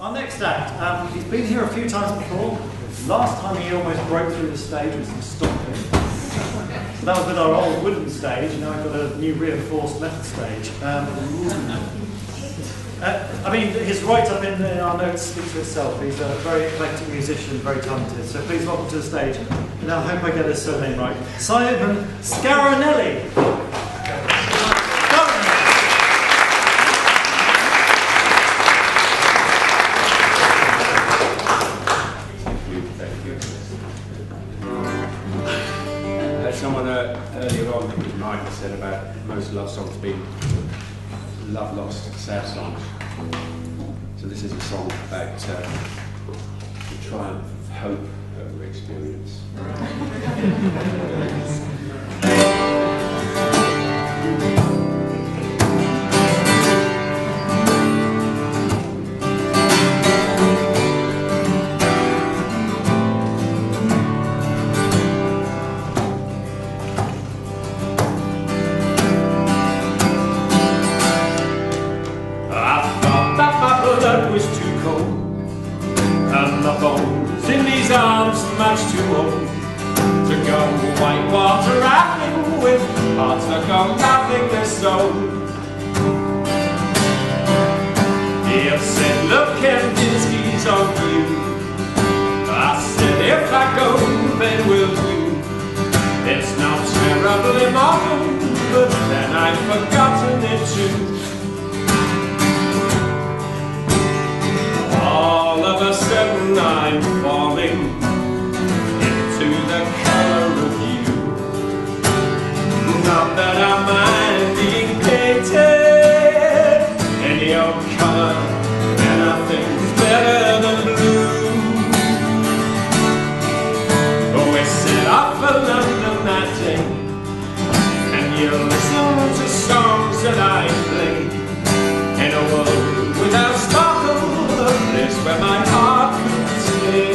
Our next act, he's been here a few times before. Last time he almost broke through the stage with some stomping. So that was with our old wooden stage, now we've got a new reinforced metal stage. I mean, his write-up in our notes speaks for itself. He's a very eclectic musician, very talented. So please welcome to the stage, and I hope I get his surname right, Simon Scardanelli. Someone earlier on, I think it was Mike, said about most love songs being love lost, sad songs. So this is a song about the triumph of hope over experience. Was too cold, and my bones in these arms much too old to go whitewater rafting with hearts that go laughing their soul. He said, look, Kandinsky's on you. I said, if I go, then will you. It's not terribly modern, but then I've forgotten it too. All of a sudden I'm falling into the color of you. Not that I mind being painted any old color, and nothing's better than blue. Oh, we set off for London that day, and you listen to songs that I play in a world without sparkle. A place where my heart could stay.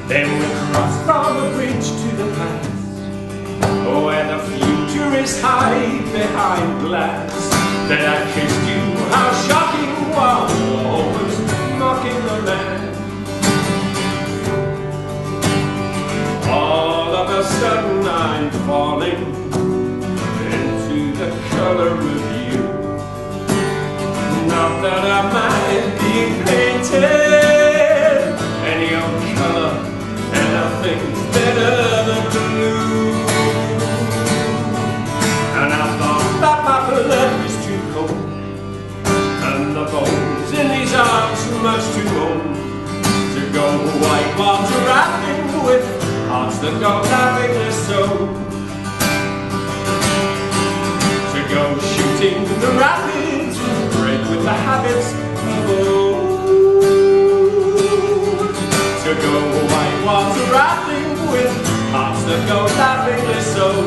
Then we crossed from the bridge to the past, where the future is high behind glass. Then I kissed you, how shocking was always mocking the man. All of a sudden I'm falling into the color of you. Not that I mind being painted any old color, and nothing's better than blue. And I thought that my blood was too cold, and the bones in these arms much too old to go whitewater rafting with hearts that go laughing their soul. To go shooting the rapids, break with the habits of old. To go whitewater rafting with hearts that go laughing their soul.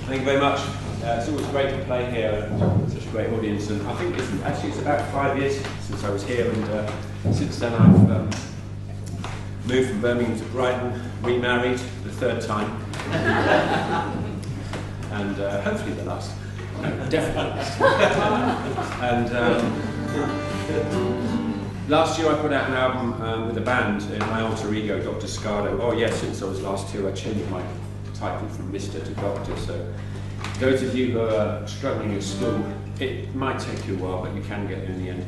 Thank you very much. It's always great to play here, such a great audience, and I think it's about 5 years since I was here, and since then I've moved from Birmingham to Brighton, remarried the third time, and hopefully the last. No, definitely. And last year I put out an album with a band in my alter ego, Dr. SCARDO. Oh yes, since I was last here I changed my title from Mr. to Doctor, so those of you who are struggling at school, it might take you a while, but you can get there in the end.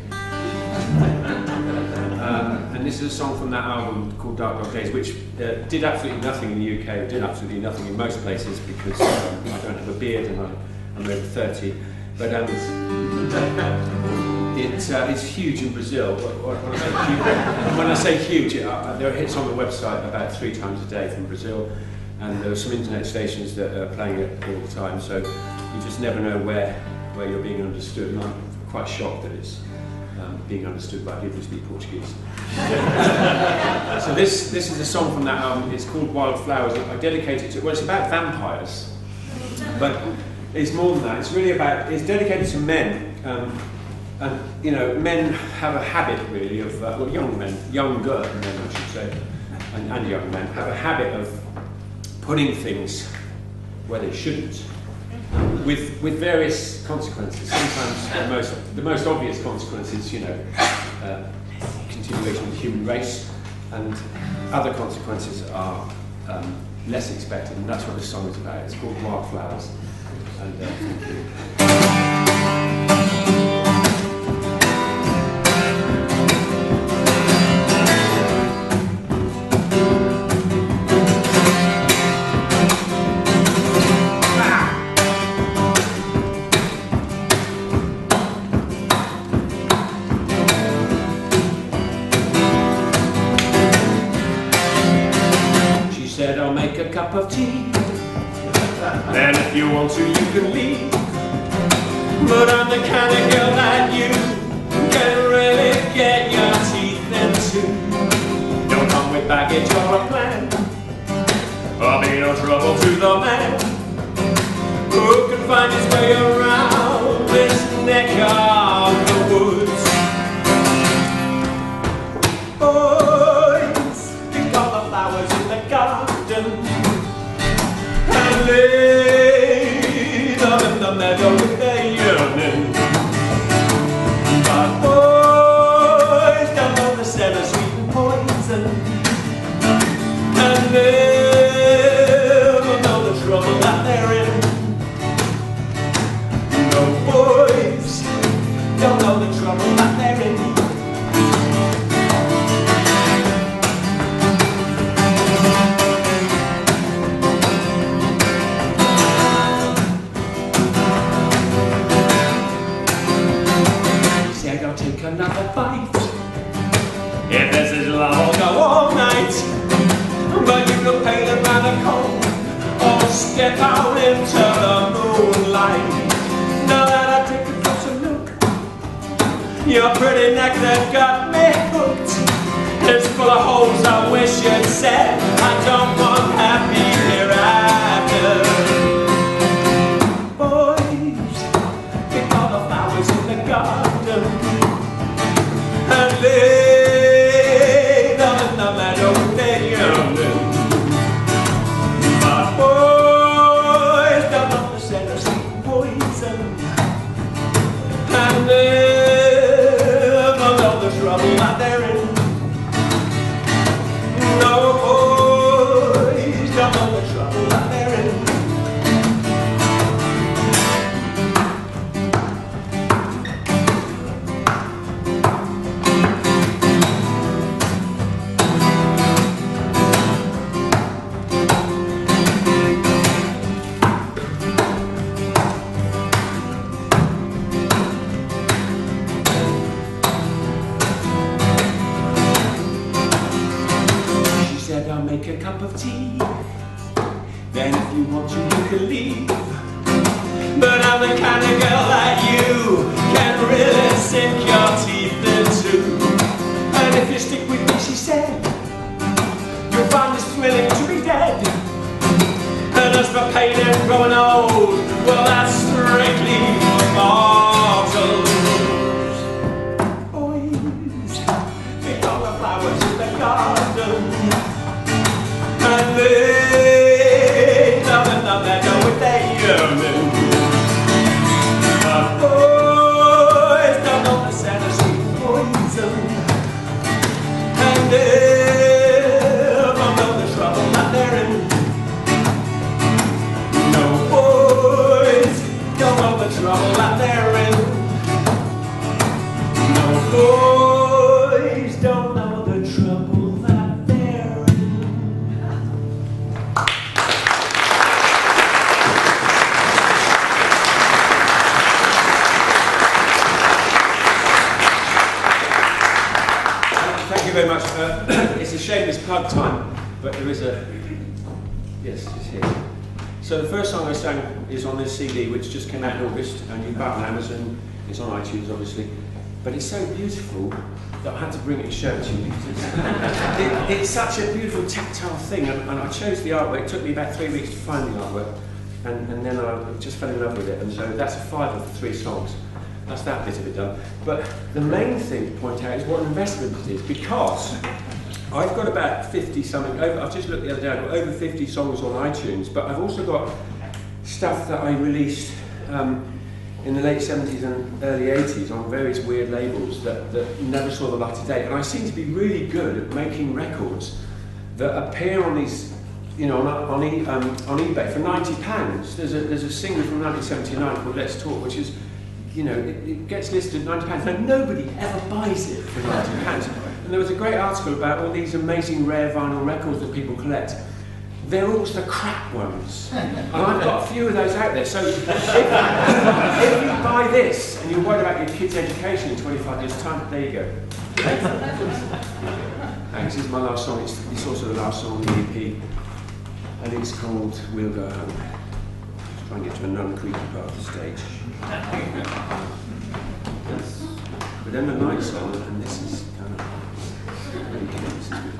And this is a song from that album called Dark Dog Days, which did absolutely nothing in the UK, or did absolutely nothing in most places, because I don't have a beard and I'm over 30, but it's huge in Brazil. When I say huge, there are hits on the website about 3 times a day from Brazil, and there are some internet stations that are playing it all the time, so you just never know where you're being understood, and I'm quite shocked that it's being understood by people who speak Portuguese. So this is a song from that album. It's called Wildflowers. I dedicate it to, well, it's about vampires, but it's more than that. It's really about, it's dedicated to men, and you know, men have a habit really of, well, younger men, I should say, and young men have a habit of putting things where they shouldn't, with various consequences. Sometimes the most obvious consequences, you know, continuation of the human race, and other consequences are less expected, and that's what this song is about. It's called Wildflowers, and thank you. A cup of tea, then if you want to you can leave, but I'm the kind of girl that you can really get your teeth into. Don't come with baggage or a plan, I'll be no trouble to the man who can find his way around this neck of the woods. Boys, pick all the flowers in the garden and lay them in the meadow with their yearning. But boys don't know the scent of sweet and poison, and never know the trouble that they're in. No, boys don't know the trouble that they're in. Another bite. If this is love, I'll go all night. But you can paint it by the cold or step out into the moonlight. Now that I take a closer look, your pretty neck that got me hooked is full of holes. I wish you'd said I don't want happy hereafter. Boys, pick all the flowers in the garden and lay them in the meadow with their yearning. But boys don't know the scent of sweet poison, and never know the trouble that they're in. No, boys don't know the trouble that they're in. Make a cup of tea, then if you want to you can leave, but I'm the kind of girl that you can really sink your teeth into. And if you stick with me, she said, you'll find this thrilling to be dead. And as for pain and growing old, well that's strictly for mortals. Boys, pick all the flowers in the garden and lay them in the meadow with their yearning. But boys don't know the scent of sweet poison, and never know the trouble that they're in. No, boys don't know the trouble that they're in. No, boys don't know the trouble that they're in. Thank you very much. It's a shame it's plug time, but there is a Yes, it's here. So the first song I sang is on this CD, which just came out in August, and you can buy it on Amazon. It's on iTunes, obviously. But it's so beautiful that I had to bring it and show it to you because it's such a beautiful tactile thing. And I chose the artwork. It took me about 3 weeks to find the artwork, and then I just fell in love with it. And so that's 5 of the 3 songs. That's that bit of it done. But the main thing to point out is what an investment it is, because I've got about 50 something, I've just looked the other day, I've got over 50 songs on iTunes, but I've also got stuff that I released in the late 70s and early 80s on various weird labels that never saw the light of day. And I seem to be really good at making records that appear on these, you know, on eBay for £90. There's a single from 1979 called Let's Talk, which is, you know, it gets listed at £90. Now nobody ever buys it for £90. And there was a great article about all these amazing rare vinyl records that people collect. They're always the crap ones. And I've got a few of those out there. So if you buy this and you're worried about your kid's education in 25 years' time, there you go. And this is my last song. It's also the last song on the EP. And it's called We'll Go Home. Just try and get to a non-creepy part of the stage. But then the night song, and this is kind of really good. This is good.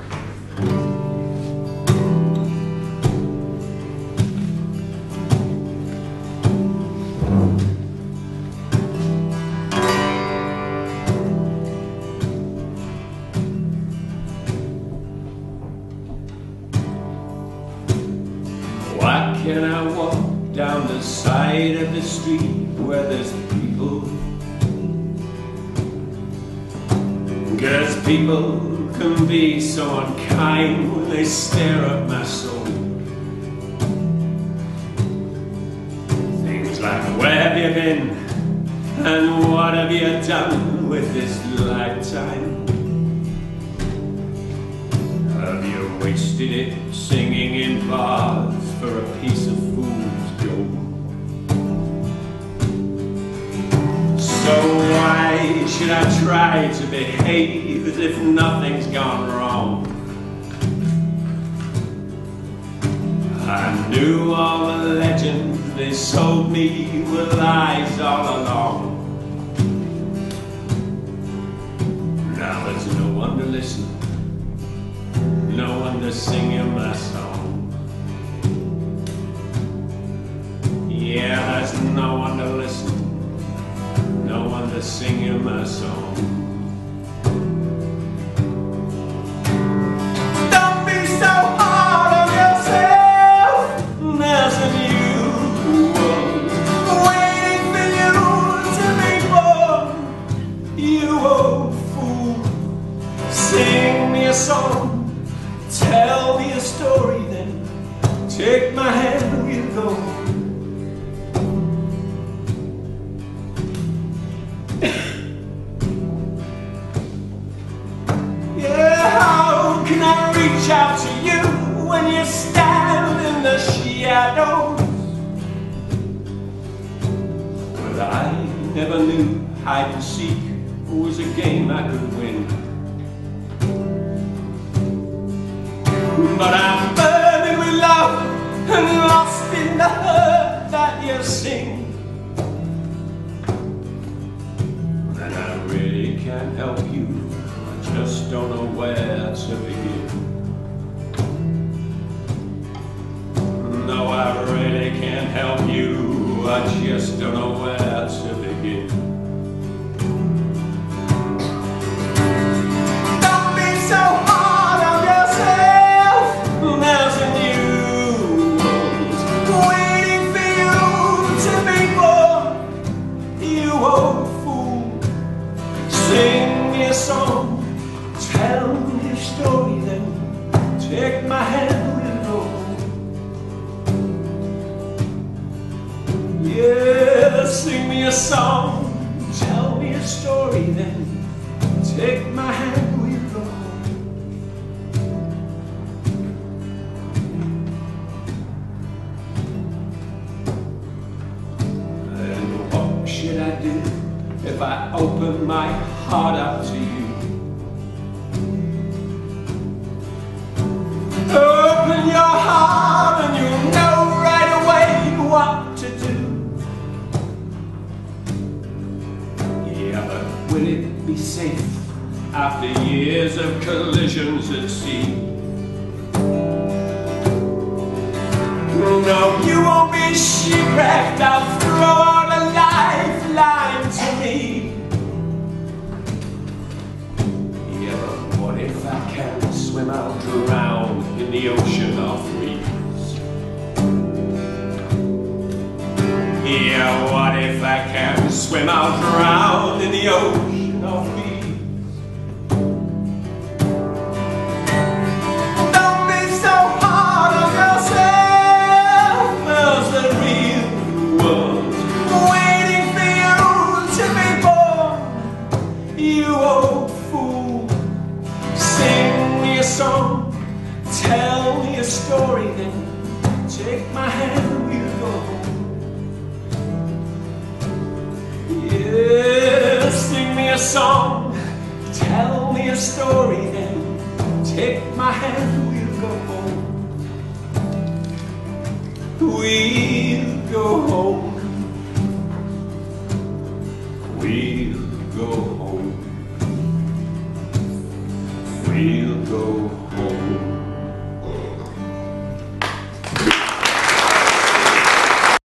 Why can't I walk down the side of the street where there's people? 'Cause people can be so unkind when they stare at my soul. Things like, where have you been? And what have you done with this lifetime? Have you wasted it singing in bars for a piece of fool's gold? So why should I try to behave as if nothing's gone wrong? I knew all the legends they sold me were lies all along. Now there's no one to listen, no one to sing in my song. Yeah, there's no one to listen, no one to sing in my song. Don't be so hard on yourself. There's a new world waiting for you to be born. You old fool, sing me a song, tell me a story, then take my hand, we'll go. Can I reach out to you when you stand in the shadows? But I never knew hide and seek was a game I could win. But I'm burning with love and lost in the hurt that you sing. And I really can't help you, just don't know where to begin. No, I really can't help you, I just don't know where to begin. Don't be so hard on yourself. There's a new world waiting for you to be born. You old fool, sing me a song, tell me a story, then take my hand, we'll go. Yeah, sing me a song, tell me a story, then take my hand, we'll go. And what should I do if I open my heart up to you? Open your heart and you will it be safe after years of collisions at sea? No, you won't be shipwrecked, I'll throw out a lifeline to me. Yeah, but what if I can't swim out, drown in the ocean I'll freeze? Yeah, what if I can't swim out, drown in the ocean I'll freeze? Song, tell me a story, then take my hand, we'll go home. Yeah, sing me a song, tell me a story, then take my hand, we'll go home. We'll go home. We'll go home. We'll go home.